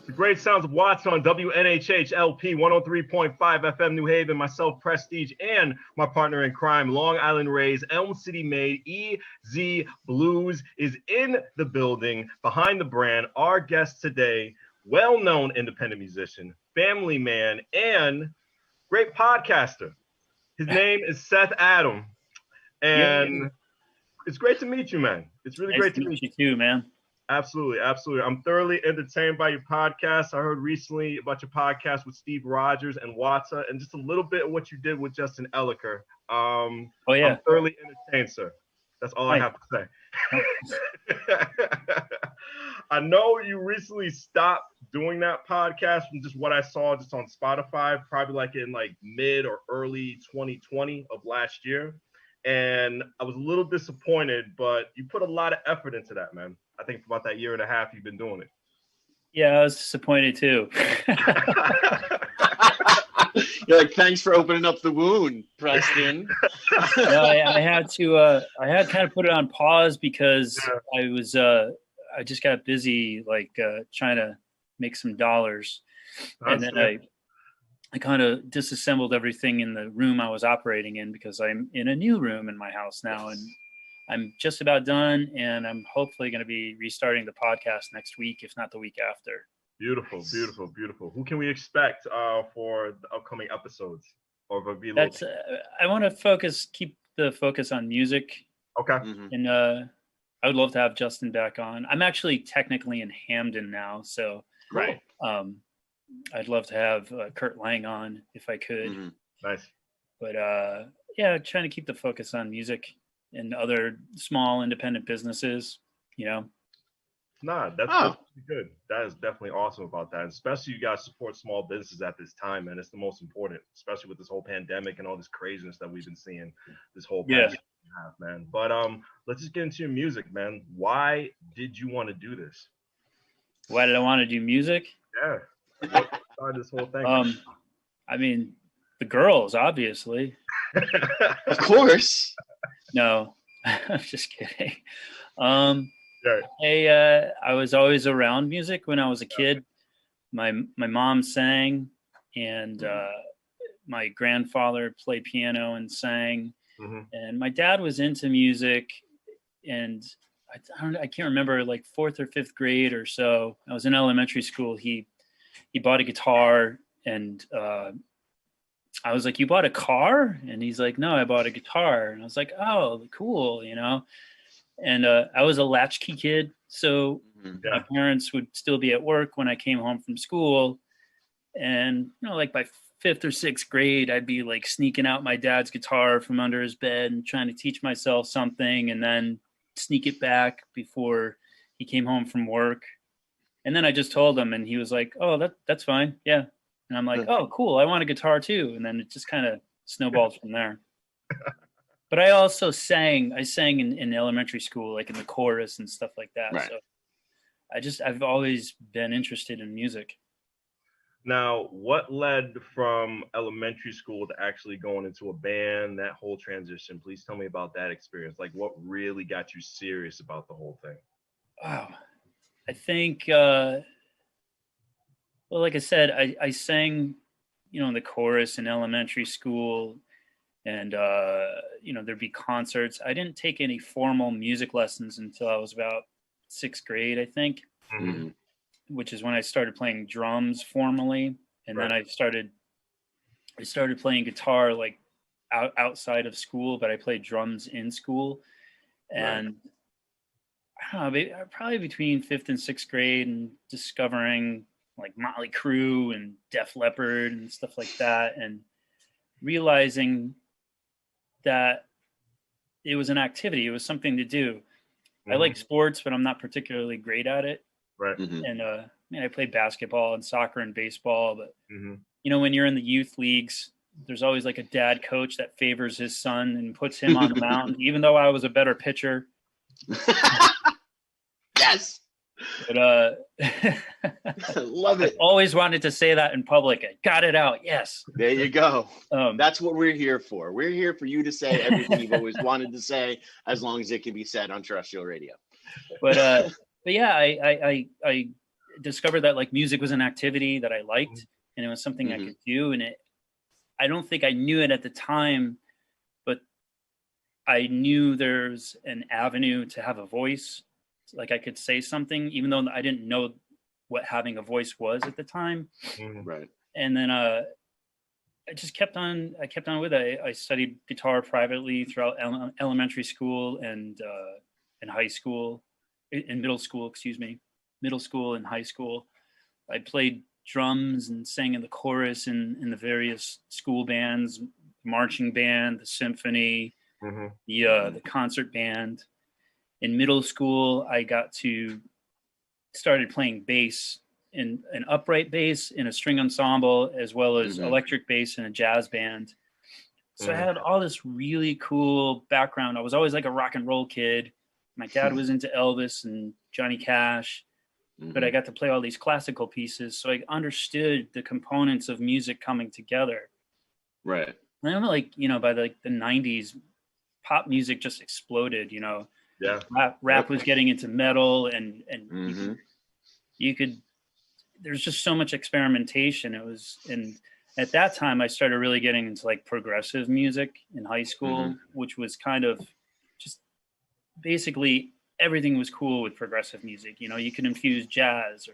The great sounds of Watts on WNHH LP 103.5 FM New Haven, myself, Prestige, and my partner in crime, Long Island Rays, Elm City made EZ Bluez is in the building behind the brand. Our guest today, well-known independent musician, family man, and great podcaster. His name is Seth Adam, and it's great to meet you, man. It's really great to meet you too, man. Absolutely, absolutely. I'm thoroughly entertained by your podcast. I heard recently about your podcast with Steve Rogers and Watsa, and just a little bit of what you did with Justin Elliker. I'm thoroughly entertained, sir. That's all I have to say. I know you recently stopped doing that podcast from just what I saw just on Spotify, probably like in like mid or early 2020 of last year. And I was a little disappointed, but you put a lot of effort into that, man. I think for about that year and a half you've been doing it. Yeah, I was disappointed too. You're like, thanks for opening up the wound, Preston. No, I had kind of put it on pause because I just got busy trying to make some dollars. And then I kind of disassembled everything in the room I was operating in because I'm in a new room in my house now, and I'm just about done, and I'm hopefully going to be restarting the podcast next week, if not the week after. Beautiful, beautiful, beautiful. Who can we expect for the upcoming episodes? I want to keep the focus on music. Okay. Mm-hmm. And I would love to have Justin back on. I'm actually technically in Hamden now, so right. I'd love to have Kurt Lang on if I could. Mm-hmm. Nice. But trying to keep the focus on music and other small independent businesses, you know. Nah, that's good. That is definitely awesome about that. Especially you guys support small businesses at this time, man. It's the most important, especially with this whole pandemic and all this craziness that we've been seeing this whole past half, man. But let's just get into your music, man. Why did you want to do this? Why did I want to do music? Yeah. What started this whole thing? I mean, the girls, obviously. Of course. No, I'm just kidding. Yeah. I was always around music when I was a kid. My mom sang, and my grandfather played piano and sang, and my dad was into music. And I can't remember, like 4th or 5th grade or so. I was in elementary school. He bought a guitar, and I was like, "You bought a car?" And he's like, "No, I bought a guitar." And I was like, "Oh, cool," you know. And I was a latchkey kid, so my parents would still be at work when I came home from school. And like by 5th or 6th grade, I'd be like sneaking out my dad's guitar from under his bed and trying to teach myself something, and then sneak it back before he came home from work. And then I just told him, and he was like, "Oh, that's fine, yeah." And I'm like, "Oh, cool, I want a guitar too." And then it just kind of snowballed from there. But I also sang. I sang in elementary school, like in the chorus and stuff like that. Right. So I've always been interested in music. Now, what led from elementary school to actually going into a band, that whole transition? Please tell me about that experience. Like, what really got you serious about the whole thing? Wow. I think, well, like I said, I sang, in the chorus in elementary school, and, there'd be concerts. I didn't take any formal music lessons until I was about 6th grade, I think, which is when I started playing drums formally. And then I started playing guitar like outside of school, but I played drums in school. And I don't know, probably between 5th and 6th grade, and discovering like Motley Crue and Def Leppard and stuff like that, and realizing that it was an activity. It was something to do. I like sports, but I'm not particularly great at it. Right. And I played basketball and soccer and baseball, but when you're in the youth leagues, there's always like a dad coach that favors his son and puts him on the mound, even though I was a better pitcher. Yes. But love it. I always wanted to say that in public. I got it out. Yes. There you go. That's what we're here for. We're here for you to say everything you've always wanted to say, as long as it can be said on terrestrial radio. But yeah, I discovered that like music was an activity that I liked, and it was something I could do. And I don't think I knew it at the time, but I knew there's an avenue to have a voice. Like I could say something, even though I didn't know what having a voice was at the time. Right. And then I just kept on with it. I studied guitar privately throughout elementary school and in high school, in middle school and high school. I played drums and sang in the chorus in the various school bands, marching band, the symphony, the concert band. In middle school, I started playing bass, in an upright bass in a string ensemble, as well as electric bass in a jazz band. So I had all this really cool background. I was always like a rock and roll kid. My dad was into Elvis and Johnny Cash, but I got to play all these classical pieces. So I understood the components of music coming together. Right. And I'm like, by the 90s, pop music just exploded, Yeah. Rap was getting into metal, and you could there's just so much experimentation. And at that time I started really getting into like progressive music in high school, which was kind of just basically everything was cool with progressive music. You can infuse jazz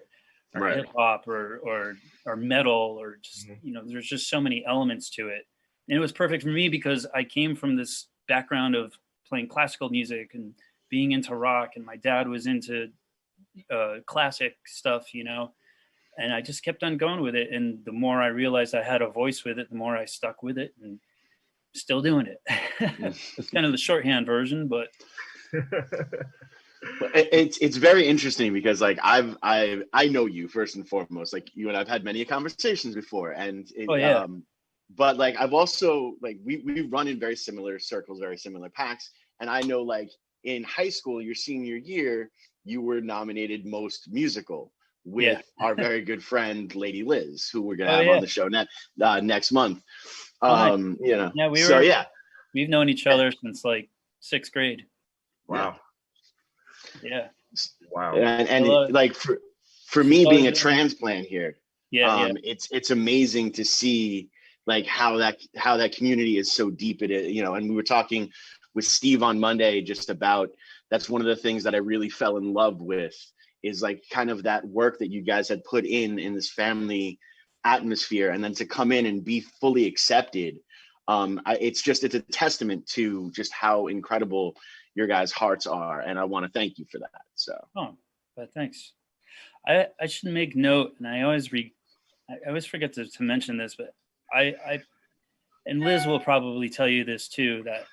or hip hop or metal, or just there's just so many elements to it. And it was perfect for me because I came from this background of playing classical music and being into rock, and my dad was into classic stuff, and I just kept on going with it. And the more I realized I had a voice with it, the more I stuck with it, and still doing it. It's kind of the shorthand version, but it's very interesting because like I know you first and foremost, like you and I've had many conversations before, and but like I've also like we run in very similar circles, very similar packs, and I know like in high school, your senior year, you were nominated most musical with our very good friend Lady Liz, who we're gonna have on the show next month. We've known each other since like 6th grade. Wow. Yeah. Wow. And like for me being a transplant here, it's amazing to see like how that community is so deep in it, and we were talking with Steve on Monday just about, that's one of the things that I really fell in love with, is like kind of that work that you guys had put in this family atmosphere, and then to come in and be fully accepted. It's a testament to just how incredible your guys' hearts are, and I want to thank you for that. So but thanks. I should make note, and I always forget to mention this, but I and Liz will probably tell you this too, that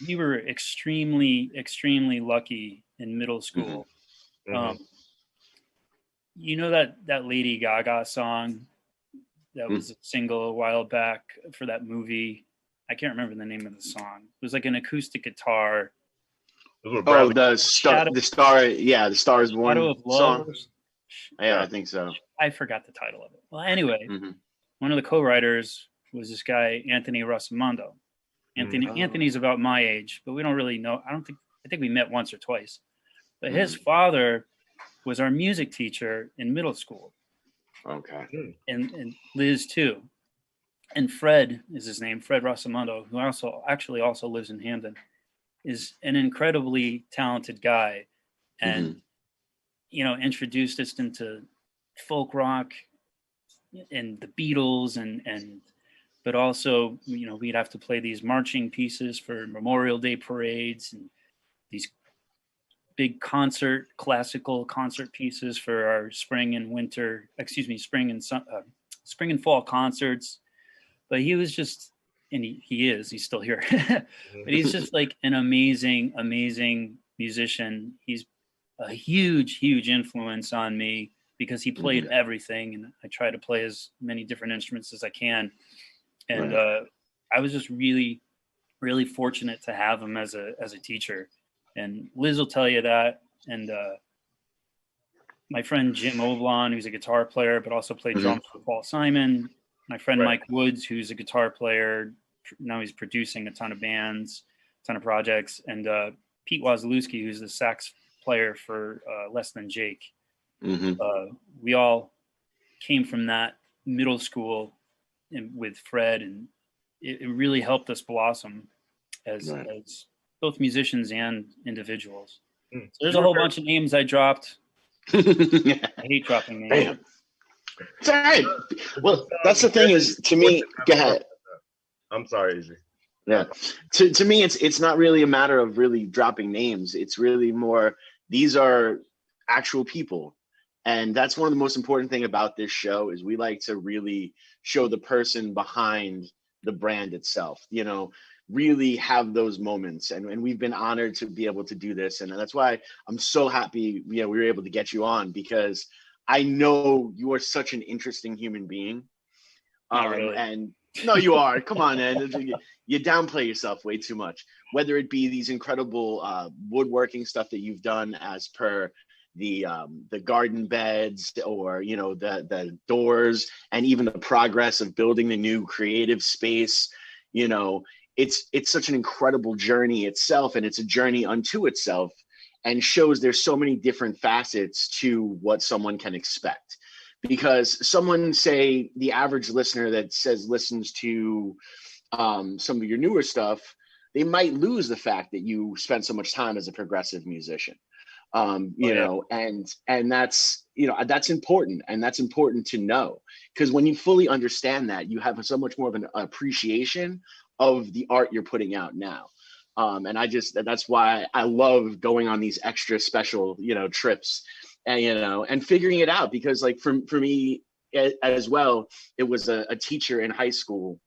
we were extremely, extremely lucky in middle school. That Lady Gaga song that was a single a while back for that movie? I can't remember the name of the song. It was like an acoustic guitar. The Star is Born Shadow of Love song. I think so. I forgot the title of it. Well, anyway, one of the co-writers was this guy, Anthony Rossimondo. Anthony's about my age, but we don't really know. I think we met once or twice. But his father was our music teacher in middle school. Okay. And Liz too. And Fred is his name, Fred Rossimondo, who also lives in Hamden, is an incredibly talented guy, and introduced us into folk rock and the Beatles, but also, we'd have to play these marching pieces for Memorial Day parades and these big classical concert pieces for our spring and fall concerts. But he was just, and he's still here, but he's just like an amazing, amazing musician. He's a huge, huge influence on me because he played everything, and I try to play as many different instruments as I can. And I was just really, really fortunate to have him as a teacher. And Liz will tell you that. And my friend Jim Oblon, who's a guitar player, but also played drums for Paul Simon. My friend Mike Woods, who's a guitar player. Now he's producing a ton of bands, a ton of projects. And Pete Wazalewski, who's the sax player for Less Than Jake. We all came from that middle school with Fred, and it really helped us blossom as both musicians and individuals. So there's a whole bunch of names I dropped. I hate dropping names. Damn. It's all right. Well, that's the thing is, to me, go ahead. I'm sorry, Izzy. Yeah. To me, it's not really a matter of really dropping names. It's really more, these are actual people. And that's one of the most important thing about this show is we like to really show the person behind the brand itself, you know, really have those moments. And we've been honored to be able to do this. And that's why I'm so happy, we were able to get you on, because I know you are such an interesting human being. Really. And no, you are. Come on, man. You downplay yourself way too much. Whether it be these incredible woodworking stuff that you've done as per the garden beds, or, you know, the doors, and even the progress of building the new creative space, you know, it's such an incredible journey itself, and it's a journey unto itself, and shows there's so many different facets to what someone can expect. Because someone, say the average listener that listens to some of your newer stuff, they might lose the fact that you spent so much time as a progressive musician. You know, and that's, you know, that's important, and that's important to know, because when you fully understand that, you have so much more of an appreciation of the art you're putting out now. And that's why I love going on these extra special, you know, trips, and, you know, and figuring it out, because like for me as well, it was a teacher in high school.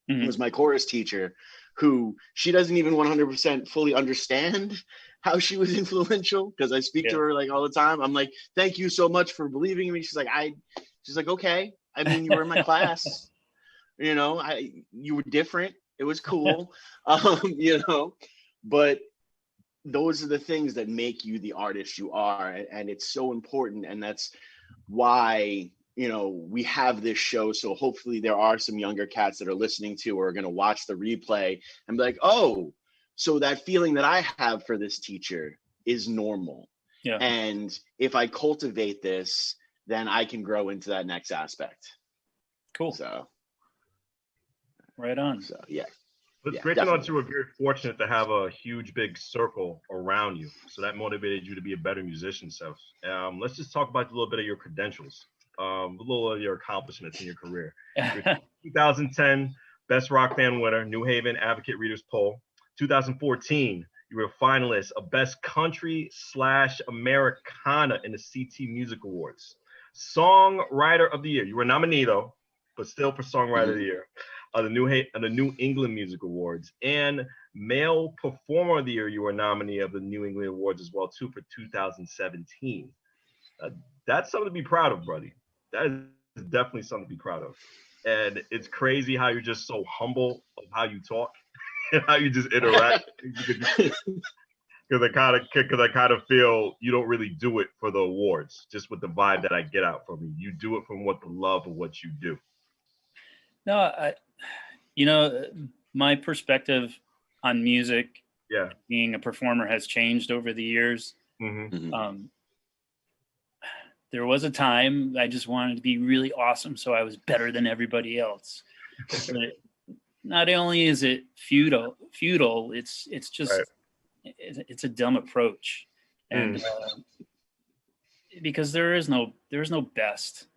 It was my chorus teacher, who she doesn't even 100% fully understand how she was influential, because I speak to her like all the time. I'm like, thank you so much for believing in me. She's like, okay. I mean, you were in my class, you know, you were different. It was cool. You know, but those are the things that make you the artist you are. And it's so important. And that's why, you know, we have this show. So hopefully there are some younger cats that are listening to, or are going to watch the replay and be like, oh, so that feeling that I have for this teacher is normal. Yeah. And if I cultivate this, then I can grow into that next aspect. Cool. So right on. So yeah. It's great to know that you were very fortunate to have a huge, big circle around you. So that motivated you to be a better musician, Seth. Let's just talk about a little bit of your credentials, a little of your accomplishments in your career. Your 2010 Best Rock Fan winner, New Haven Advocate Readers Poll. 2014, you were a finalist of Best Country/Americana in the CT Music Awards. Songwriter of the Year. You were a nominee, though, but still for Songwriter of the Year. The New England Music Awards, and Male Performer of the Year. You were a nominee of the New England Awards as well, too, for 2017. That's something to be proud of, buddy. That is definitely something to be proud of. And it's crazy how you're just so humble of how you talk and how you just interact. Because I kind of feel you don't really do it for the awards, just with the vibe that I get out from you. You do it from the love of what you do. No, you know, my perspective on music, being a performer, has changed over the years. There was a time I just wanted to be really awesome, so I was better than everybody else. But not only is it futile, it's just it's a dumb approach, and because there is no best,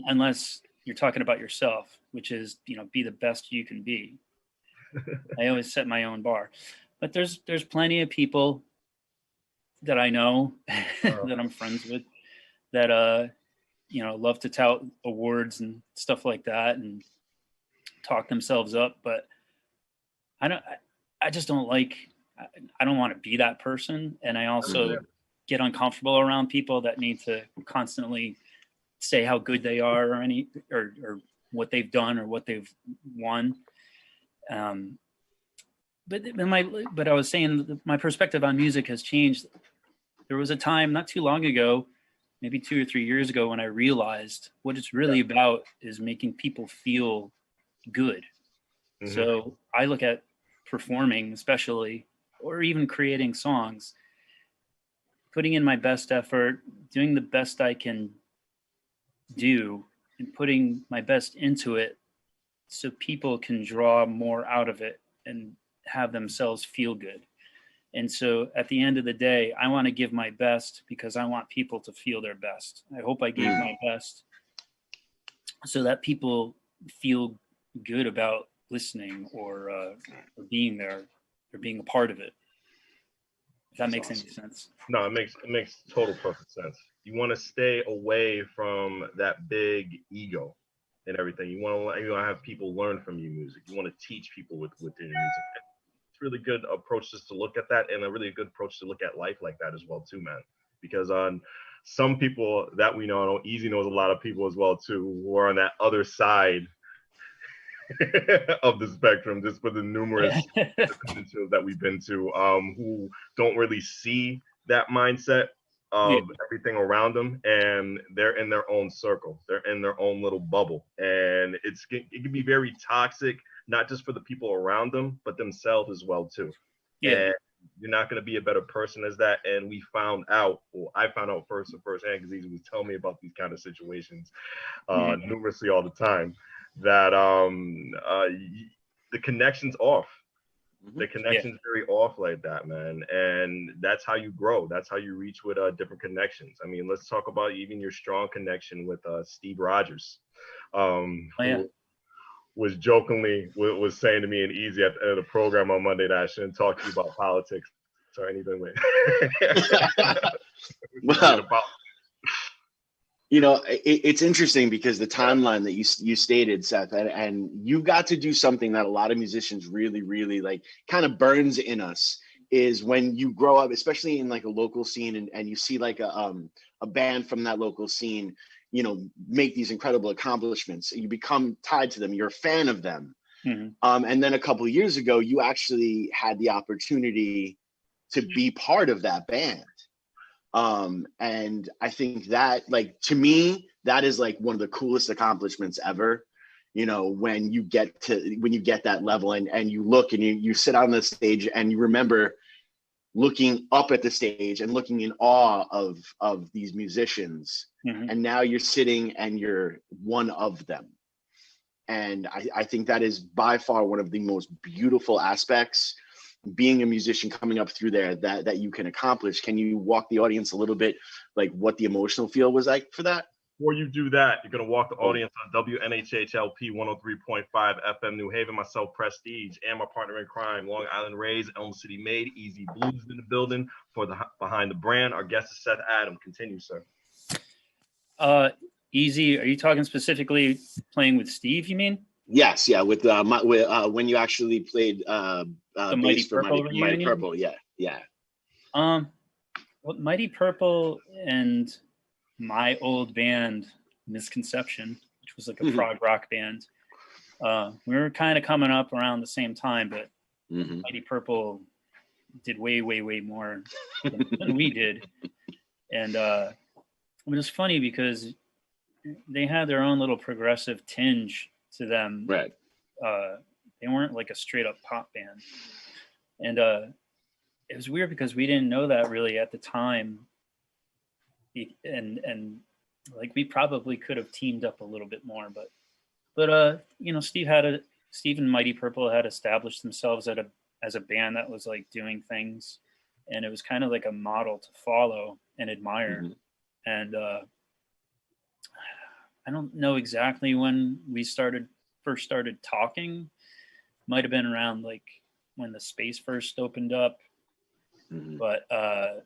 unless you're talking about yourself, which is, you know, be the best you can be. I always set my own bar, but there's plenty of people that I know that I'm friends with that you know, love to tout awards and stuff like that and talk themselves up, but I don't want to be that person, and I also get uncomfortable around people that need to constantly say how good they are, or what they've done or what they've won. But I was saying my perspective on music has changed. there was a time not too long ago, maybe 2 or 3 years ago, when I realized what it's really about is making people feel good. Mm-hmm. So I look at performing, especially, or even creating songs, putting in my best effort, doing the best I can do, and putting my best into it so people can draw more out of it and have themselves feel good. And so at the end of the day, I want to give my best because I want people to feel their best. I hope I gave my best so that people feel good about listening or being there or being a part of it. If that makes any sense. No, it makes total perfect sense. You want to stay away from that big ego and everything. You want to have people learn from your music. You want to teach people within your music. It's a really good approach just to look at that, and a really good approach to look at life like that as well too, man. Because on some people that we know, Easy knows a lot of people as well too, who are on that other side of the spectrum, just with the numerous shows that we've been to, who don't really see that mindset of everything around them, and they're in their own circle, they're in their own little bubble, and it can be very toxic, not just for the people around them, but themselves as well too. And you're not going to be a better person as that. And we found out, well, I found out firsthand, because Easy was telling me about these kind of situations numerously all the time, that the connection's off. The connection's very off like that, man. And that's how you grow. That's how you reach with different connections. I mean, let's talk about even your strong connection with Steve Rogers, who was jokingly was saying to me and Easy at the end of the program on Monday that I shouldn't talk to you about politics or anything like well, it's interesting because the timeline that you stated, Seth, and you got to do something that a lot of musicians really, really like kind of burns in us, is when you grow up, especially in like a local scene, and you see like a band from that local scene, make these incredible accomplishments. You become tied to them. You're a fan of them. Mm-hmm. And then a couple of years ago, you actually had the opportunity to be part of that band. And I think that, like, to me, that is like one of the coolest accomplishments ever. When you get that level and you look and you sit on the stage and you remember looking up at the stage and looking in awe of these musicians. Mm-hmm. And now you're sitting and you're one of them. And I think that is by far one of the most beautiful aspects, being a musician coming up through there, that you can accomplish. Can you walk the audience a little bit, like what the emotional feel was like for that? Before you do that, you're going to walk the audience on WNHHLP 103.5 FM New Haven, myself, Prestige, and my partner in crime, Long Island Rays, Elm City Made, Easy Bluez in the building for the Behind the Brand. Our guest is Seth Adam. Continue, sir. Easy, are you talking specifically playing with Steve, you mean? Yes, yeah, with when you actually played the Mighty Purple reunion? Mighty Purple, yeah. Well, Mighty Purple and my old band, Misconception, which was like a prog rock band, we were kind of coming up around the same time, but Mighty Purple did way, way, way more than we did. And it was funny because they had their own little progressive tinge to them. Right. They weren't like a straight up pop band. And it was weird because we didn't know that really at the time. And like we probably could have teamed up a little bit more, but Steve and Mighty Purple had established themselves as a band that was like doing things, and it was kind of like a model to follow and admire. And I don't know exactly when we first started talking. Might have been around like when the space first opened up, but I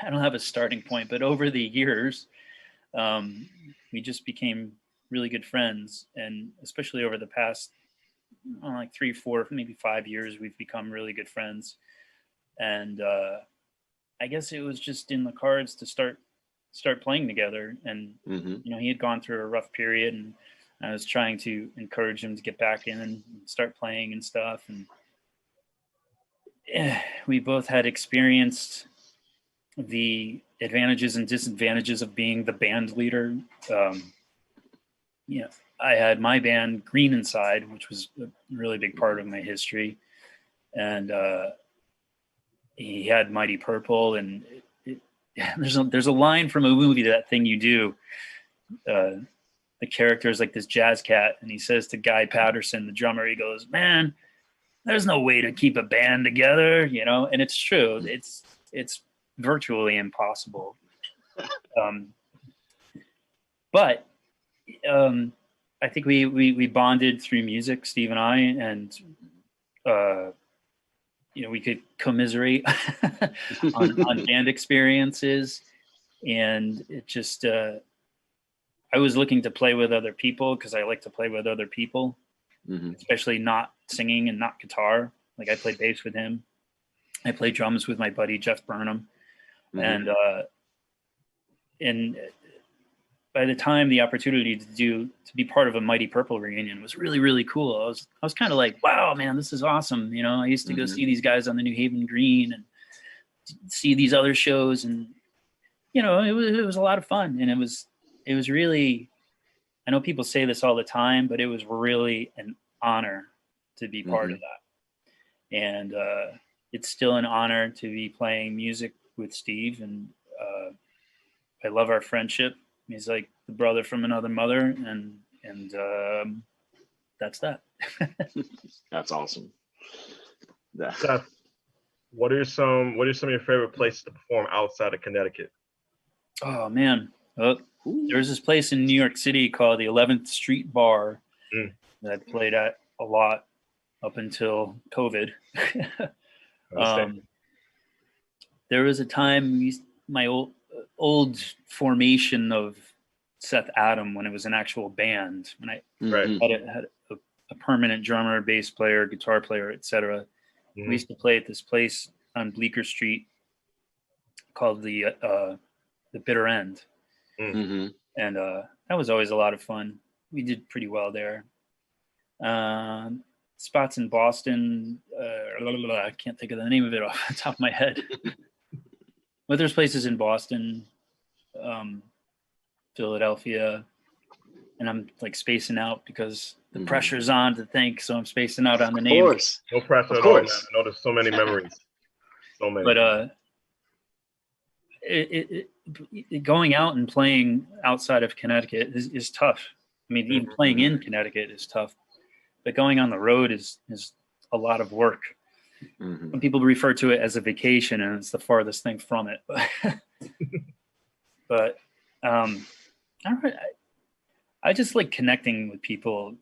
don't have a starting point. But over the years, we just became really good friends, and especially over the past like 3, 4, maybe 5 years, we've become really good friends. And I guess it was just in the cards to start playing together. And he had gone through a rough period, and I was trying to encourage him to get back in and start playing and stuff. And we both had experienced the advantages and disadvantages of being the band leader. I had my band Green Inside, which was a really big part of my history. And he had Mighty Purple, and there's a line from a movie, That Thing You Do. The character is like this jazz cat, and he says to Guy Patterson, the drummer, he goes, "Man, there's no way to keep a band together," and it's true. It's virtually impossible. But I think we bonded through music, Steve and I, and we could commiserate on band experiences, and it just I was looking to play with other people because I like to play with other people, especially not singing and not guitar. Like I played bass with him. I played drums with my buddy Jeff Burnham, and by the time the opportunity to be part of a Mighty Purple reunion was really, really cool. I was kind of like, wow, man, this is awesome. I used to go see these guys on the New Haven Green and see these other shows, and it was a lot of fun, and it was really, I know people say this all the time, but it was really an honor to be part of that. And it's still an honor to be playing music with Steve. And I love our friendship. He's like the brother from another mother. And that's that. That's awesome. Seth, what are some of your favorite places to perform outside of Connecticut? Oh man. There's this place in New York City called the 11th Street Bar that I played at a lot up until COVID. There was a time my old formation of Seth Adam, when it was an actual band, when I had a permanent drummer, bass player, guitar player, etc. We used to play at this place on Bleecker Street called the Bitter End. And that was always a lot of fun. We did pretty well there. Spots in Boston, I can't think of the name of it off the top of my head. But there's places in Boston, Philadelphia, and I'm like spacing out because the pressure's on to think, so I'm spacing out on the names. Of course. No pressure at all, man. I know there's so many memories. So many. But going out and playing outside of Connecticut is tough. I mean, even playing in Connecticut is tough, but going on the road is a lot of work. Some people refer to it as a vacation, and it's the farthest thing from it. But I just like connecting with people.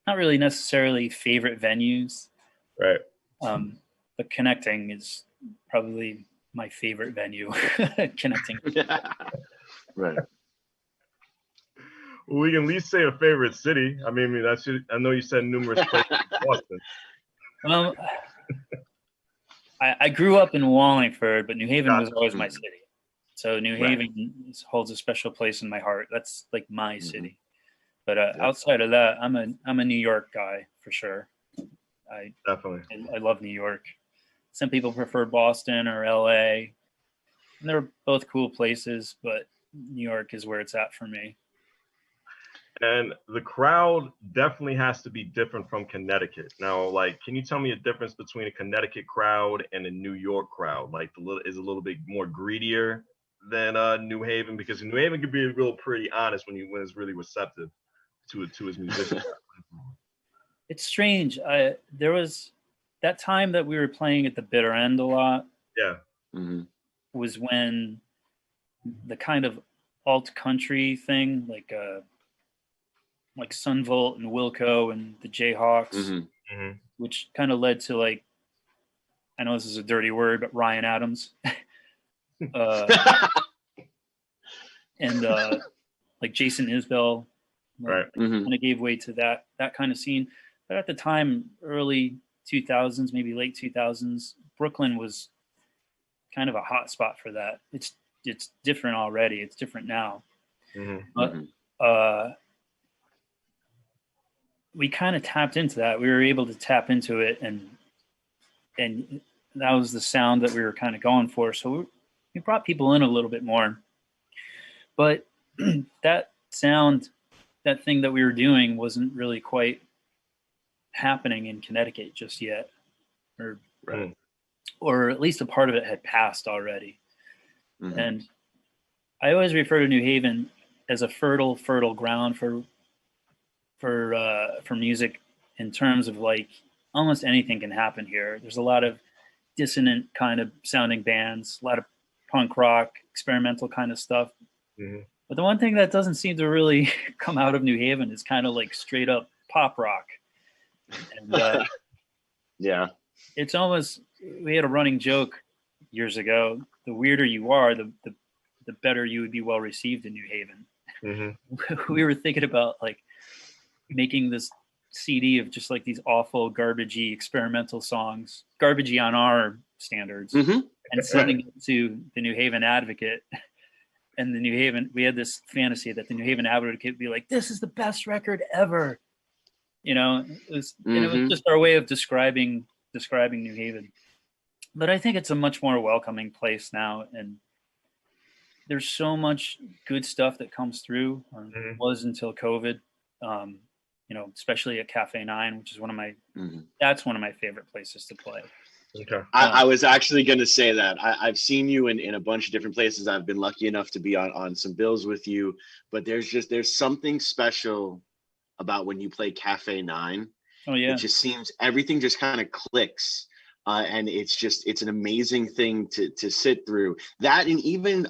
Not really necessarily favorite venues, right? But connecting is probably my favorite venue. Connecting. Right. Well, we can at least say a favorite city. I mean, I know you said numerous places in Boston. Well, I grew up in Wallingford, but New Haven was always my city. So New Haven holds a special place in my heart. That's like my city. But outside of that, I'm a New York guy for sure. I love New York. Some people prefer Boston or LA. And they're both cool places, but New York is where it's at for me. And the crowd definitely has to be different from Connecticut. Now, like, can you tell me a difference between a Connecticut crowd and a New York crowd? Like, is a little bit more greedier than New Haven? Because New Haven can be real pretty honest when it's really receptive to his musicians. It's strange. There was that time that we were playing at the Bitter End a lot. Yeah. Was when the kind of alt country thing, like Sunvolt and Wilco and the Jayhawks, which kind of led to, like, I know this is a dirty word, but Ryan Adams. And like Jason Isbell, kind of gave way to that kind of scene. But at the time, early 2000s, maybe late 2000s, Brooklyn was kind of a hot spot for that. It's different already. It's different now. We kind of tapped into that. We were able to tap into it, and that was the sound that we were kind of going for. So we brought people in a little bit more. But that sound, that thing that we were doing wasn't really quite happening in Connecticut just yet, or at least a part of it had passed already. Mm-hmm. And I always refer to New Haven as a fertile ground for music, in terms of like almost anything can happen here. There's a lot of dissonant kind of sounding bands, a lot of punk rock, experimental kind of stuff. Mm-hmm. But the one thing that doesn't seem to really come out of New Haven is kind of like straight up pop rock. And yeah, it's almost, we had a running joke years ago, the weirder you are, the better you would be well received in New Haven. Mm-hmm. We were thinking about like making this CD of just like these awful garbagey experimental songs, garbagey on our standards, mm-hmm. and sending it to the New Haven Advocate. And the New Haven, we had this fantasy that the New Haven Advocate would be like, this is the best record ever. You know, it was, mm-hmm. and it was just our way of describing New Haven. But I think it's a much more welcoming place now. And there's so much good stuff that comes through, or mm-hmm. was until COVID. You know, especially at Cafe 9, which is mm-hmm. that's one of my favorite places to play. Okay. I was actually going to say that I've seen you in a bunch of different places. I've been lucky enough to be on some bills with you, but there's something special about when you play Cafe 9. Oh yeah. It just seems everything just kind of clicks. And it's an amazing thing to sit through that. And even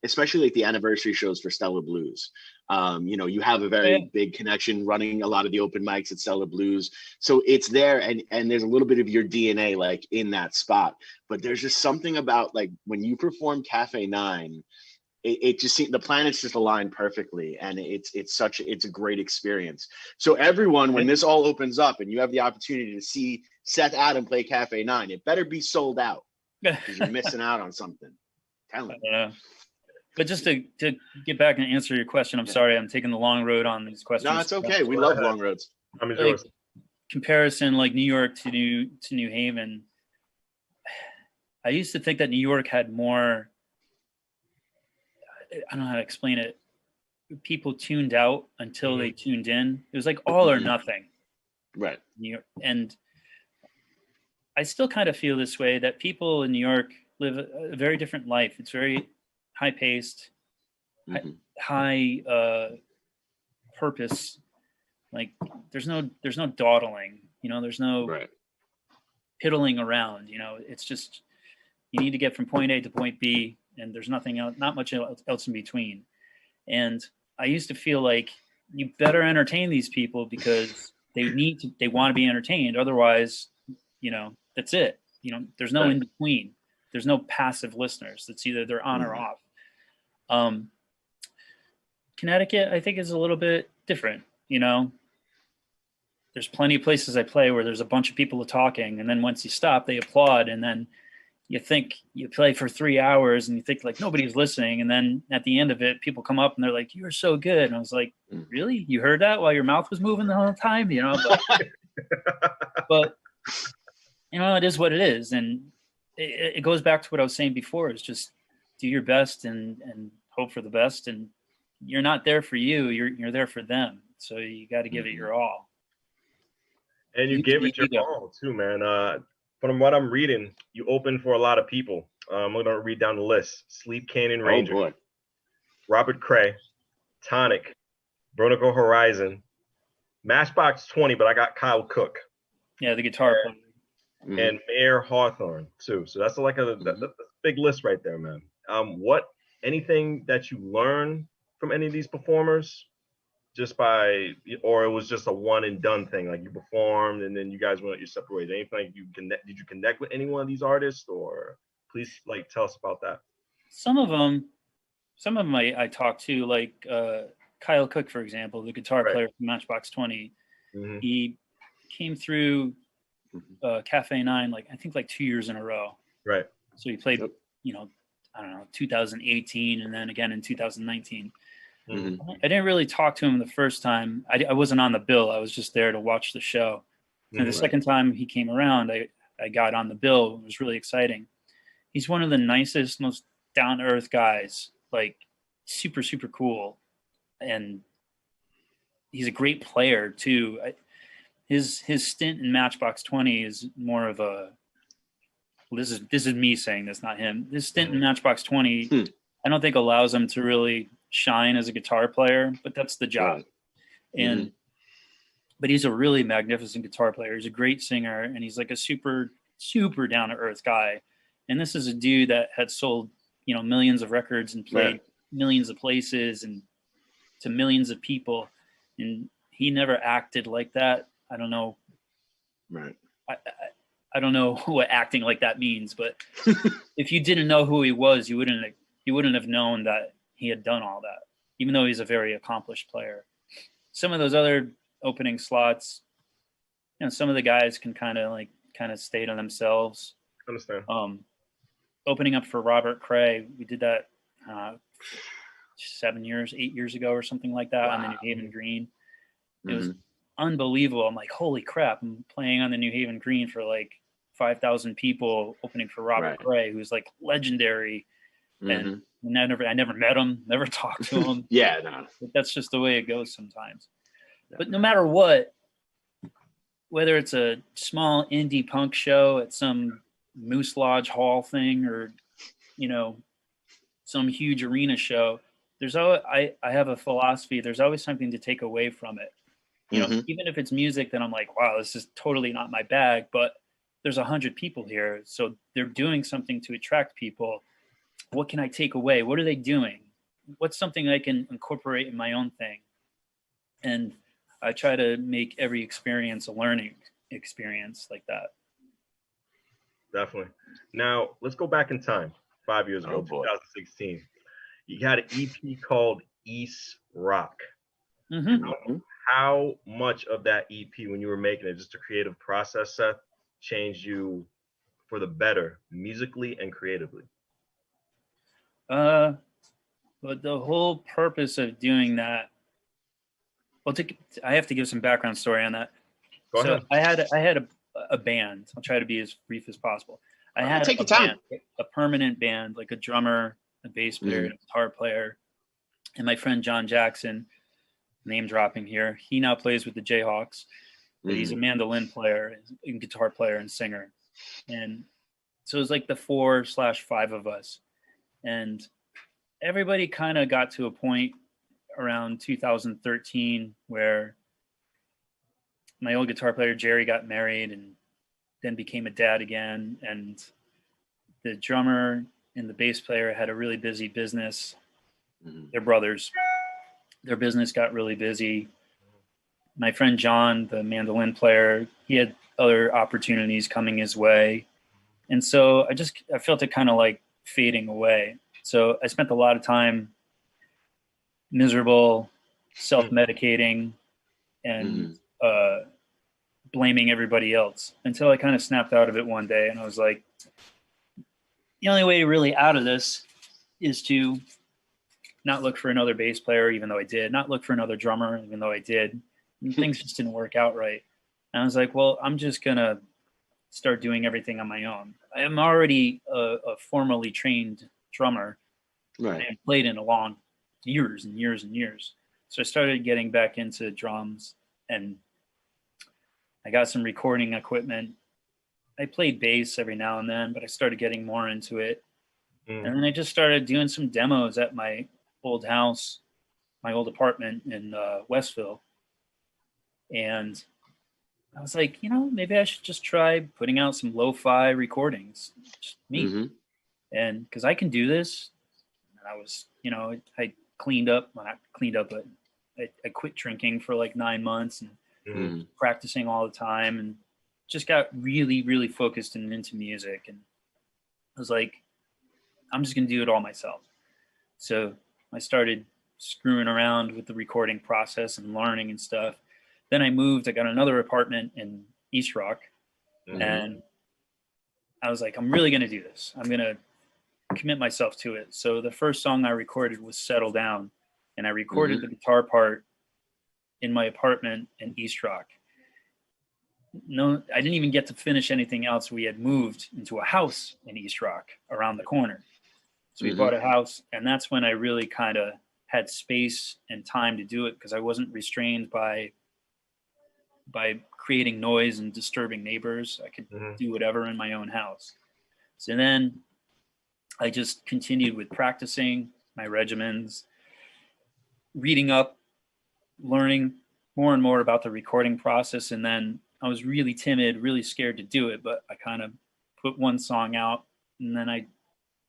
especially like the anniversary shows for Stellar Blues. You know, you have a very big connection running a lot of the open mics at Stellar Blues. So it's there, and there's a little bit of your DNA like in that spot. But there's just something about like when you perform Cafe 9, it just seems the planets just align perfectly, and it's a great experience. So everyone, when this all opens up and you have the opportunity to see Seth Adam play Cafe 9, it better be sold out, because you're missing out on something. Tell him. But just to get back and answer your question, I'm sorry, I'm taking the long road on these questions. No, it's okay. We love long roads. I'm enjoying comparison, like New York to New Haven. I used to think that New York had more, I don't know how to explain it, people tuned out until mm-hmm. they tuned in. It was like all or nothing. Right. New York. And I still kind of feel this way, that people in New York live a very different life. It's very high paced, mm-hmm. high purpose. Like there's no dawdling, you know, there's no piddling around, you know, it's just, you need to get from point A to point B, and there's nothing else, not much else in between. And I used to feel like you better entertain these people because they want to be entertained. Otherwise, you know, that's it. You know, there's no in between. There's no passive listeners. It's either they're on or off. Connecticut, I think, is a little bit different. You know, there's plenty of places I play where there's a bunch of people talking, and then once you stop, they applaud, and then you think you play for 3 hours and you think like nobody's listening, and then at the end of it, people come up and they're like, "You're so good," and I was like, "Really? You heard that while your mouth was moving the whole time?" You know, but you know, it is what it is, and it goes back to what I was saying before. Is just do your best and hope for the best, and you're not there for you, you're there for them, so you got to give it your all. And you gave it your all too, man. From what I'm reading, you opened for a lot of people. I'm gonna read down the list: Sleep Canyon Ranger, Robert Cray, Tonic, Vertical Horizon, Matchbox 20, but I got Kyle Cook. Yeah, the guitar player. And Mayor Hawthorne too. So that's like a big list right there, man. Anything that you learn from any of these performers, just by, or it was just a one and done thing, like you performed and then you guys went your separate ways? Anything did you connect with any one of these artists, or please like tell us about that? Some of them I talked to, like Kyle Cook, for example, the guitar player from Matchbox 20. Mm-hmm. He came through Cafe 9 I think 2 years in a row. Right. So he played, you know, I don't know, 2018 and then again in 2019. Mm-hmm. I didn't really talk to him the first time. I wasn't on the bill. I was just there to watch the show. And the second time he came around, I got on the bill. It was really exciting. He's one of the nicest, most down to earth guys, like super, super cool. And he's a great player too. His stint in Matchbox 20 is more of a, well, this is me saying this, not him. His stint in Matchbox 20, I don't think allows him to really shine as a guitar player, but that's the job. And but he's a really magnificent guitar player. He's a great singer, and he's like a super, super down to earth guy. And this is a dude that had sold, millions of records and played millions of places and to millions of people. And he never acted like that. I don't know. Right. I don't know what acting like that means, but if you didn't know who he was, you wouldn't have known that he had done all that, even though he's a very accomplished player. Some of those other opening slots, some of the guys can kind of stay to themselves. Understand. Opening up for Robert Cray, we did that 8 years ago or something like that on the New Haven Green. It was unbelievable. I'm like, holy crap, I'm playing on the New Haven Green for like 5,000 people, opening for Robert Cray, who's like legendary. And I never met him, never talked to him. But that's just the way it goes sometimes. But no matter what, whether it's a small indie punk show at some Moose Lodge Hall thing or, some huge arena show, there's always, I have a philosophy. There's always something to take away from it. Even if it's music that I'm like, wow, this is totally not my bag, but there's 100 people here. So they're doing something to attract people. What can I take away? What are they doing? What's something I can incorporate in my own thing? And I try to make every experience a learning experience like that. Definitely. Now, let's go back in time. 5 years ago, 2016. You had an EP called East Rock. How much of that EP, when you were making it, just a creative process, Seth, changed you for the better, musically and creatively? But the whole purpose of doing that, I have to give some background story on that. Go ahead. I had a band. I'll try to be as brief as possible. I had take your time. A permanent band, like a drummer, a bass player, and a guitar player, and my friend John Jackson. Name dropping here. He now plays with the Jayhawks, but he's a mandolin player and guitar player and singer. And so it was like the 4/5 of us. And everybody kind of got to a point around 2013 where my old guitar player, Jerry, got married and then became a dad again. And the drummer and the bass player had a really busy business. They're brothers. Their business got really busy. My friend John, the mandolin player, he had other opportunities coming his way. And so I felt it kind of like fading away. So I spent a lot of time miserable, self-medicating, and blaming everybody else until I kind of snapped out of it one day. And I was like, the only way really out of this is to not look for another bass player, even though I did, not look for another drummer, even though I did. And things just didn't work out right. And I was like, well, I'm just going to start doing everything on my own. I am already a formally trained drummer. Right. I haven't played in a long years and years and years. So I started getting back into drums, and I got some recording equipment. I played bass every now and then, but I started getting more into it. And then I just started doing some demos at my old house, my old apartment in Westville. And I was like, maybe I should just try putting out some lo-fi recordings, just me. And because I can do this. And I was, I cleaned up, well, not cleaned up, but I quit drinking for like 9 months and practicing all the time, and just got really, really focused and into music. And I was like, I'm just going to do it all myself. So I started screwing around with the recording process and learning and stuff. Then I moved. I got another apartment in East Rock. And I was like, I'm really going to do this. I'm going to commit myself to it. So the first song I recorded was Settle Down. And I recorded the guitar part in my apartment in East Rock. No, I didn't even get to finish anything else. We had moved into a house in East Rock around the corner. So we bought a house, and that's when I really kind of had space and time to do it, because I wasn't restrained by creating noise and disturbing neighbors. I could do whatever in my own house. So then I just continued with practicing my regimens, reading up, learning more and more about the recording process. And then I was really timid, really scared to do it, but I kind of put one song out, and then I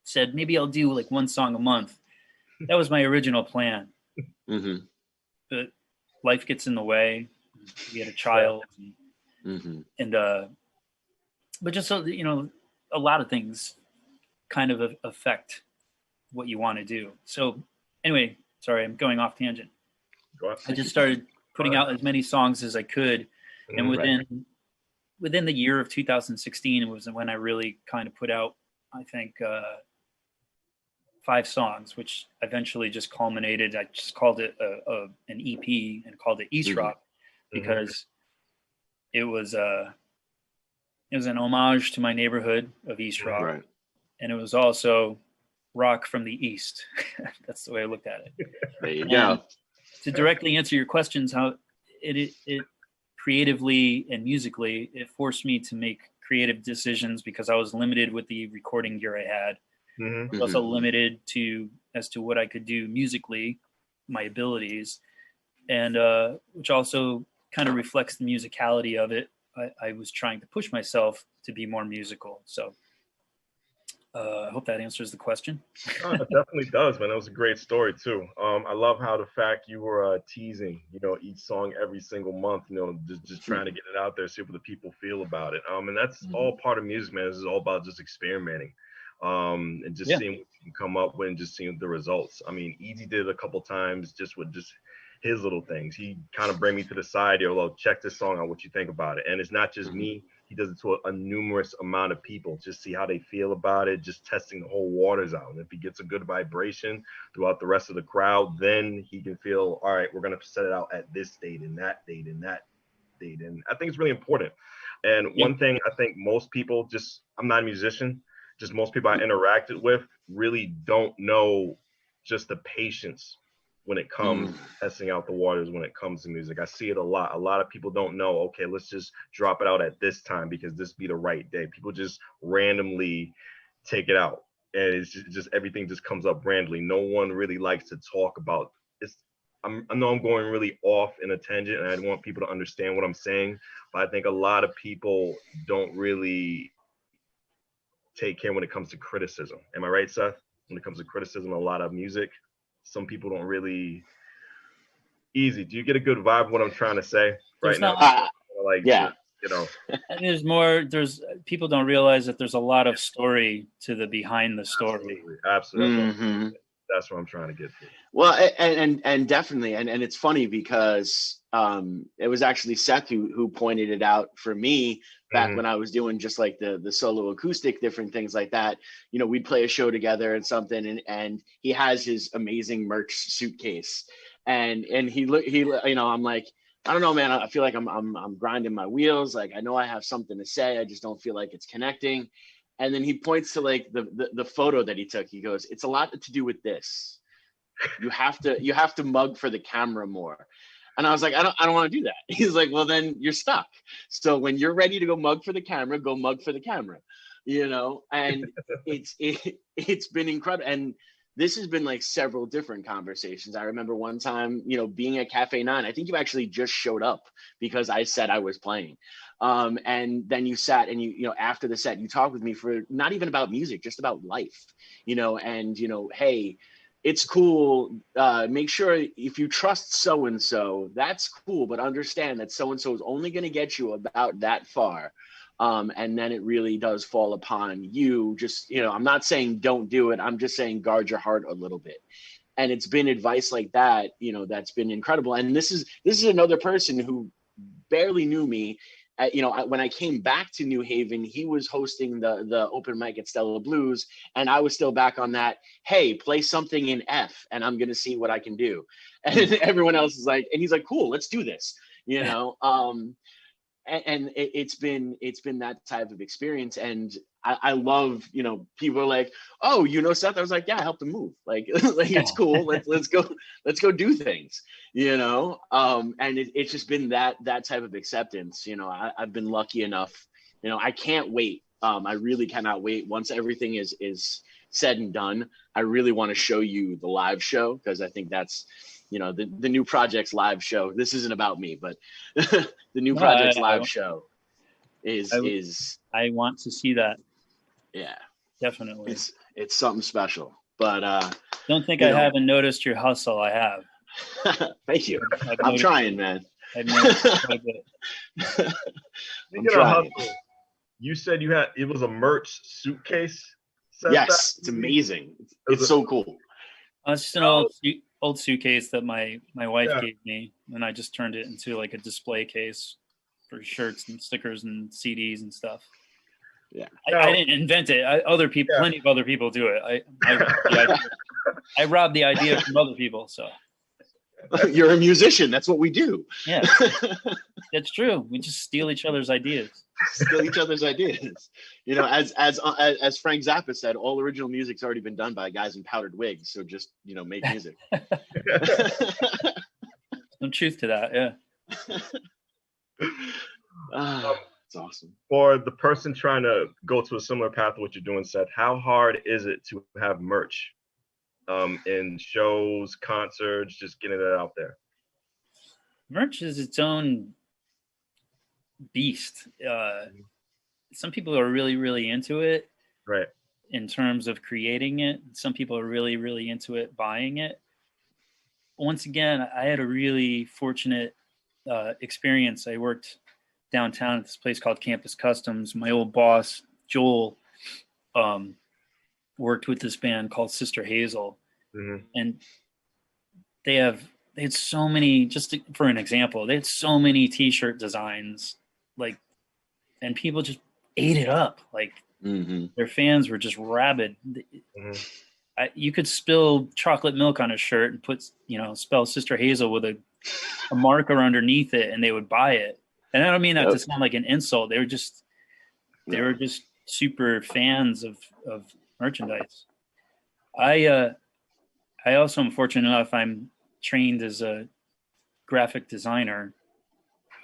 said, maybe I'll do like one song a month. That was my original plan. But life gets in the way. We had a child, but just so you know, a lot of things kind of affect what you want to do. So anyway, sorry, I'm going off tangent. I just started putting out as many songs as I could, and within the year of 2016, it was when I really kind of put out, I think, 5 songs, which eventually just culminated. I just called it an EP and called it East Rock, because it was an homage to my neighborhood of East Rock, and it was also rock from the East. That's the way I looked at it. There you go. To directly answer your questions, how it creatively and musically, it forced me to make creative decisions, because I was limited with the recording gear I had. I was also limited as to what I could do musically, my abilities, and which also kind of reflects the musicality of it. I was trying to push myself to be more musical. So I hope that answers the question. Oh, it definitely does, man. That was a great story too. I love how the fact you were teasing, each song every single month, just trying to get it out there, see what the people feel about it. And that's all part of music, man. This is all about just experimenting. And just seeing what you can come up with and just seeing the results. I mean, Easy did it a couple times just with just his little things. He kind of bring me to the side, check this song out, what you think about it. And it's not just me. He does it to a numerous amount of people, just see how they feel about it, just testing the whole waters out. And if he gets a good vibration throughout the rest of the crowd, then he can feel, all right, we're going to set it out at this date and that date and that date. And I think it's really important. And one thing I think most people I'm not a musician, just most people I interacted with really don't know just the patience when it comes testing out the waters, when it comes to music. I see it a lot. A lot of people don't know, okay, let's just drop it out at this time because this be the right day. People just randomly take it out. And it's just everything just comes up randomly. No one really likes to talk about it. I know I'm going really off in a tangent, and I want people to understand what I'm saying, but I think a lot of people don't really take care when it comes to criticism. Am I right, Seth? When it comes to criticism, a lot of music, some people don't really. Easy. Do you get a good vibe of what I'm trying to say right now? There's people don't realize that there's a lot of story to the behind the story. Absolutely. That's what I'm trying to get to. Well, and definitely, and it's funny because it was actually Seth who pointed it out for me back when I was doing just like the solo acoustic, different things like that. We'd play a show together and something, and he has his amazing merch suitcase, and he I'm like, I don't know, man. I feel like I'm grinding my wheels. Like, I know I have something to say. I just don't feel like it's connecting. And then he points to like the photo that he took. He goes, it's a lot to do with this. You have to mug for the camera more. And I was like, I don't want to do that. He's like, well, then you're stuck. So when you're ready to go mug for the camera, go mug for the camera, and it's been incredible. And this has been like several different conversations. I remember one time, being at Cafe 9, I think you actually just showed up because I said I was playing. And then you sat and after the set, you talked with me for not even about music, just about life, and, hey, it's cool. Make sure if you trust so-and-so, that's cool, but understand that so-and-so is only going to get you about that far. And then it really does fall upon you. Just, I'm not saying don't do it. I'm just saying guard your heart a little bit. And it's been advice like that, that's been incredible. And this is another person who barely knew me. When I came back to New Haven, he was hosting the open mic at Stella Blues, and I was still back on that. Hey, play something in F, and I'm gonna see what I can do. And everyone else is like, and he's like, cool, let's do this. And it's been that type of experience. And I love, people are like, oh, Seth. I was like, yeah, I helped him move. Like it's cool. Let's go do things. And it's just been that type of acceptance. I've been lucky enough. I can't wait. I really cannot wait. Once everything is said and done, I really want to show you the live show, because I think that's, the new project's live show. This isn't about me, but the new project's live show is I want to see that. Yeah, definitely. It's something special. But don't think I haven't noticed your hustle. I have. Thank you. I'm trying, man. I've noticed quite a bit. I'm trying. You said it was a merch suitcase. Yes, it's amazing. It's so cool. It's just an old suitcase that my wife gave me, and I just turned it into like a display case for shirts and stickers and CDs and stuff. Yeah, I didn't invent it. Plenty of other people do it. I robbed the idea from other people. So you're a musician. That's what we do. Yeah, that's true. We just steal each other's ideas. Steal each other's ideas. As Frank Zappa said, all original music's already been done by guys in powdered wigs. So just make music. Some truth to that. Yeah. It's awesome. For the person trying to go to a similar path to what you're doing, Seth, how hard is it to have merch in shows, concerts, just getting it out there? Merch is its own beast. Some people are really, really into it. Right. In terms of creating it. Some people are really, really into it, buying it. Once again, I had a really fortunate experience. I worked downtown at this place called Campus Customs. My old boss, Joel, worked with this band called Sister Hazel. Mm-hmm. And they had so many, for an example, they had so many t-shirt designs, and people just ate it up. Their fans were just rabid. Mm-hmm. You could spill chocolate milk on a shirt and put, spell Sister Hazel with a marker underneath it, and they would buy it. And I don't mean that to sound like an insult. They were just super fans of merchandise. I also am fortunate enough. I'm trained as a graphic designer.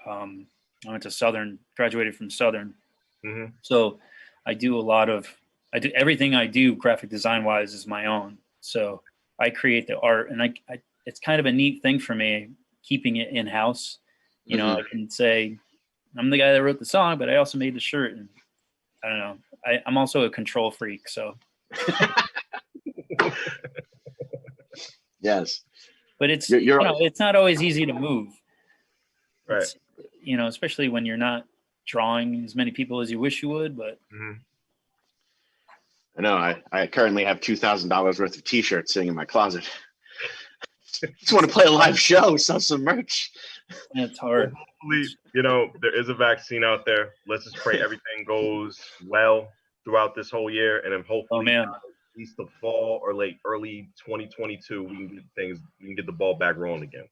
I went to Southern, graduated from Southern. Mm-hmm. So I do everything I do graphic design wise is my own. So I create the art, and it's kind of a neat thing for me, keeping it in house. I can say I'm the guy that wrote the song, but I also made the shirt, and I don't know. I'm also a control freak, so. Yes. But it's it's not always easy to move. Right. Especially when you're not drawing as many people as you wish you would, but. Mm-hmm. I know. I currently have $2,000 worth of t-shirts sitting in my closet. Just want to play a live show, sell some merch. It's hard. Hopefully, there is a vaccine out there. Let's just pray everything goes well throughout this whole year, and then hopefully, at least the fall or early 2022, we can get the ball back rolling again,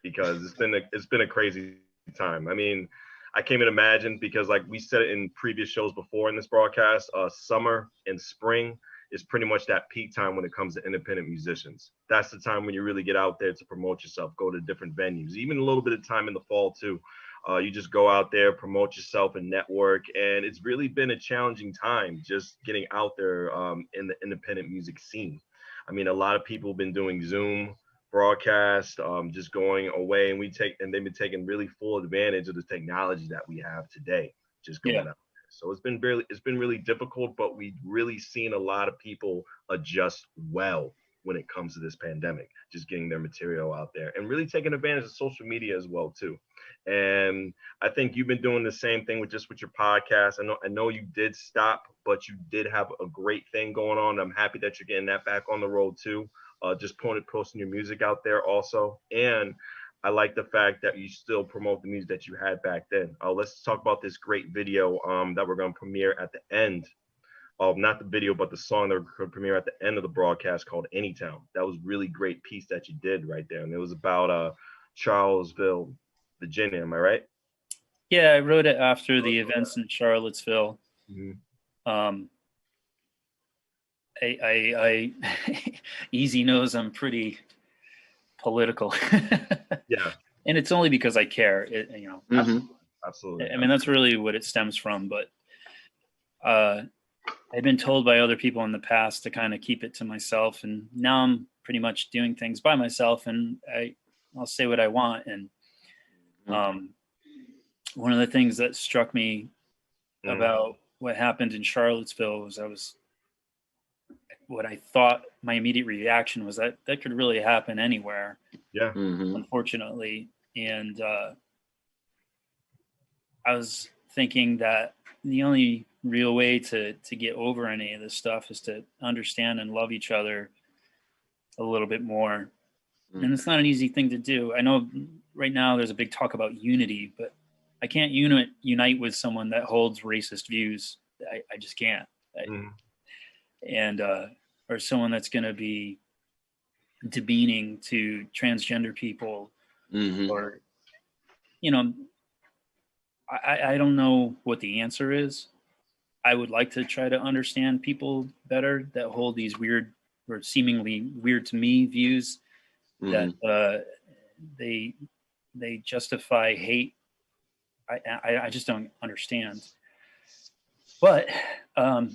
because it's been a crazy time. I mean, I can't even imagine, because like we said it in previous shows before in this broadcast, summer and spring is pretty much that peak time when it comes to independent musicians. That's the time when you really get out there to promote yourself, go to different venues, even a little bit of time in the fall too. You just go out there, promote yourself and network. And it's really been a challenging time just getting out there in the independent music scene. I mean, a lot of people have been doing Zoom broadcast, just going away, and they've been taking really full advantage of the technology that we have today, just going out. So it's been really difficult, but we've really seen a lot of people adjust well when it comes to this pandemic, just getting their material out there and really taking advantage of social media as well too. And I think you've been doing the same thing with your podcast. I know you did stop, but you did have a great thing going on. I'm happy that you're getting that back on the road too. Just posting your music out there also. And I like the fact that you still promote the music that you had back then. Let's talk about this great video that we're going to premiere at the end. Not the video, but the song that we're going to premiere at the end of the broadcast, called Anytown. That was really great piece that you did right there. And it was about Charlottesville, Virginia. Am I right? Yeah, I wrote it after the events in Charlottesville. Mm-hmm. I Easy knows I'm pretty political. Yeah. And it's only because I care. Absolutely. I mean, that's really what it stems from. But I've been told by other people in the past to kind of keep it to myself, and now I'm pretty much doing things by myself, and I'll say what I want. And one of the things that struck me about what happened in Charlottesville was what I thought my immediate reaction was that could really happen anywhere. Yeah. Unfortunately. And I was thinking that the only real way to get over any of this stuff is to understand and love each other a little bit more. And it's not an easy thing to do. I know right now there's a big talk about unity, but I can't unite with someone that holds racist views. I just can't. And or someone that's going to be demeaning to transgender people, or I don't know what the answer is. I would like to try to understand people better that hold these weird or seemingly weird to me views that they justify hate. I just don't understand. But I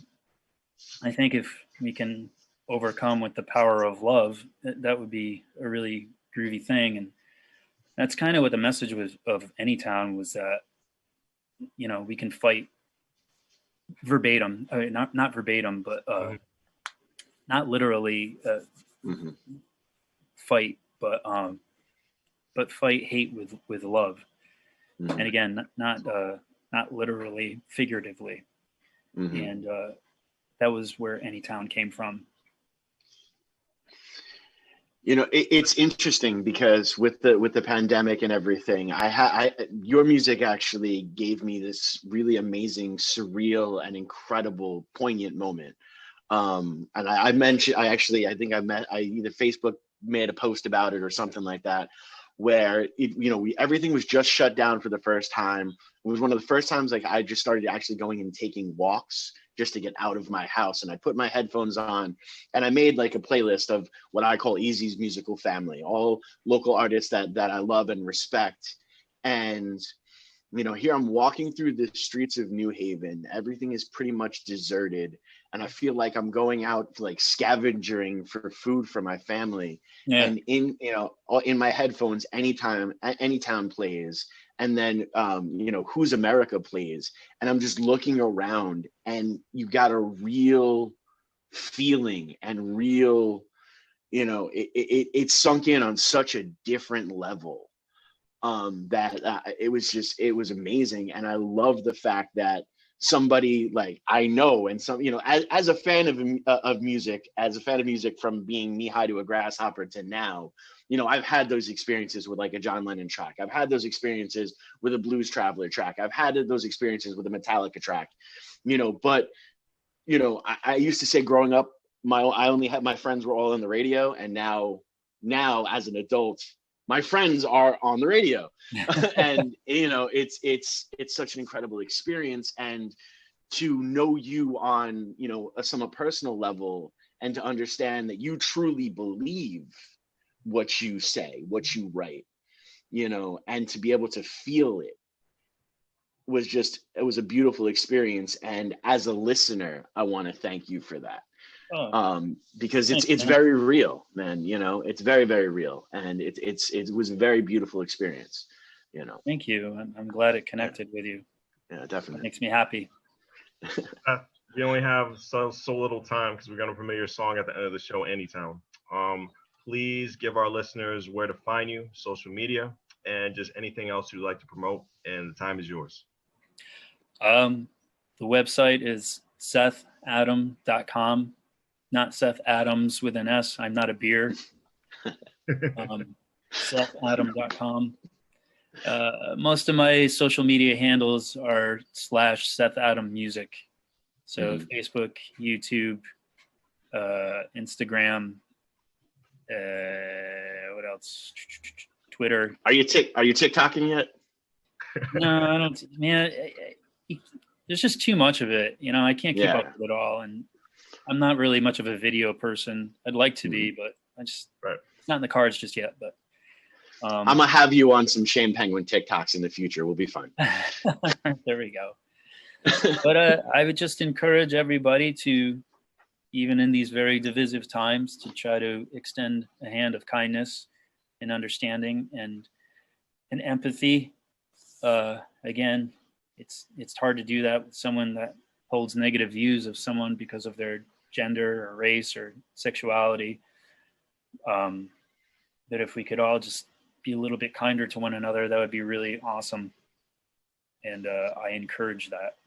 think if we can overcome with the power of love, that would be a really groovy thing. And that's kind of what the message was of Anytown, was that, we can fight verbatim, not verbatim, but not literally fight, but fight hate with love. And again, not literally, figuratively. And that was where Anytown came from. It's interesting because with the pandemic and everything, your music actually gave me this really amazing, surreal, and incredible, poignant moment. And I think either Facebook made a post about it or something like that, where everything was just shut down for the first time. It was one of the first times I just started actually going and taking walks just to get out of my house. And I put my headphones on and I made a playlist of what I call Easy's Musical Family, all local artists that I love and respect. And, here I'm walking through the streets of New Haven. Everything is pretty much deserted. And I feel like I'm going out scavenging for food for my family. Yeah. And in my headphones, Anytown plays. And then, Who's America plays. And I'm just looking around and you got a real feeling and real, it sunk in on such a different level that it was amazing. And I love the fact that somebody I know, and some, as a fan of music, from being knee high to a grasshopper to now, I've had those experiences with a John Lennon track. I've had those experiences with a Blues Traveler track. I've had those experiences with a Metallica track, but, I used to say growing up, I only had, my friends were all on the radio. And now as an adult, my friends are on the radio. And, it's such an incredible experience. And to know you on, a somewhat personal level, and to understand that you truly believe what you say, what you write, and to be able to feel it was a beautiful experience. And as a listener, I want to thank you for that. Because it's very real, man. It's very, very real. And it was a very beautiful experience, Thank you. I'm glad it connected with you. Yeah, definitely. It makes me happy. We only have so little time because we're going to premiere your song at the end of the show, Anytown. Please give our listeners where to find you, social media, and just anything else you'd like to promote. And the time is yours. The website is SethAdam.com, not Seth Adams with an S. I'm not a beer. SethAdam.com. Most of my social media handles are /Seth Adam Music. So Facebook, YouTube, Instagram, what else? Twitter. Are you TikToking yet? No, I don't. Man, there's just too much of it. You know, I can't keep up with it all. And I'm not really much of a video person. I'd like to be, but it's not in the cards just yet. But I'm gonna have you on some Shane Penguin TikToks in the future. We'll be fun. There we go. But I would just encourage everybody to, even in these very divisive times, to try to extend a hand of kindness and understanding and empathy. Again, it's hard to do that with someone that holds negative views of someone because of their gender or race or sexuality. But if we could all just be a little bit kinder to one another, that would be really awesome. And I encourage that.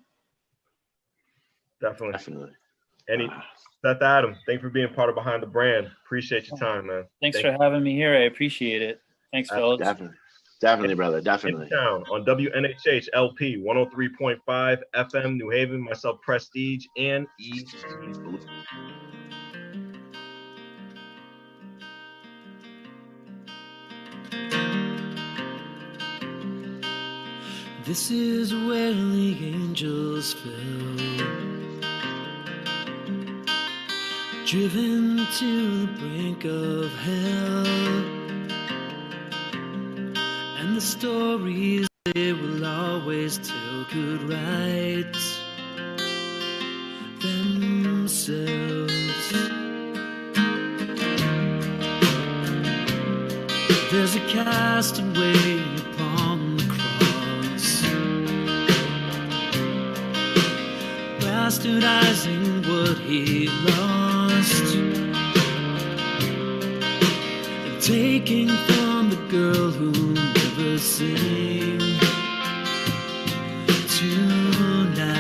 Definitely. Seth Adam, thanks for being part of Behind the Brand. Appreciate your time, man. Thanks for having me here. I appreciate it. Thanks, fellas. Definitely, brother. Definitely. Town on WNHH LP 103.5 FM New Haven. Myself, Prestige, and E. This is where the angels fell, driven to the brink of hell, and the stories they will always tell could write themselves. There's a castaway upon the cross, bastardizing what he lost, and taking from the girl who'll never sing tonight.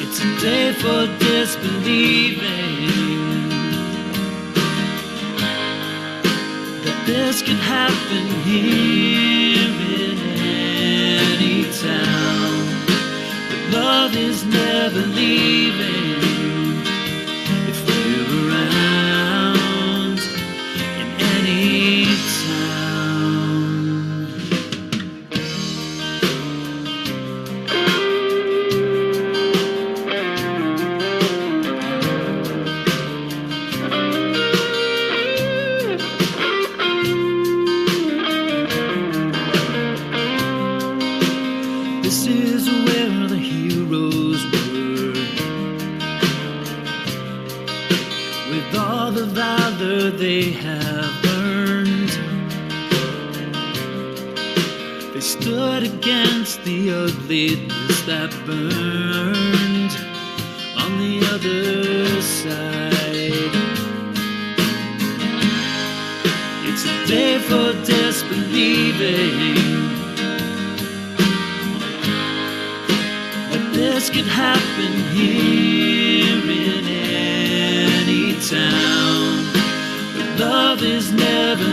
It's a day for disbelieving that this could happen here in any town. But love is never leaving if we're around in any town. This is where the heroes were, with all the valor they have earned. They stood against the ugliness that burned on the other side. It's a day for disbelieving this could happen here in any town. But love is never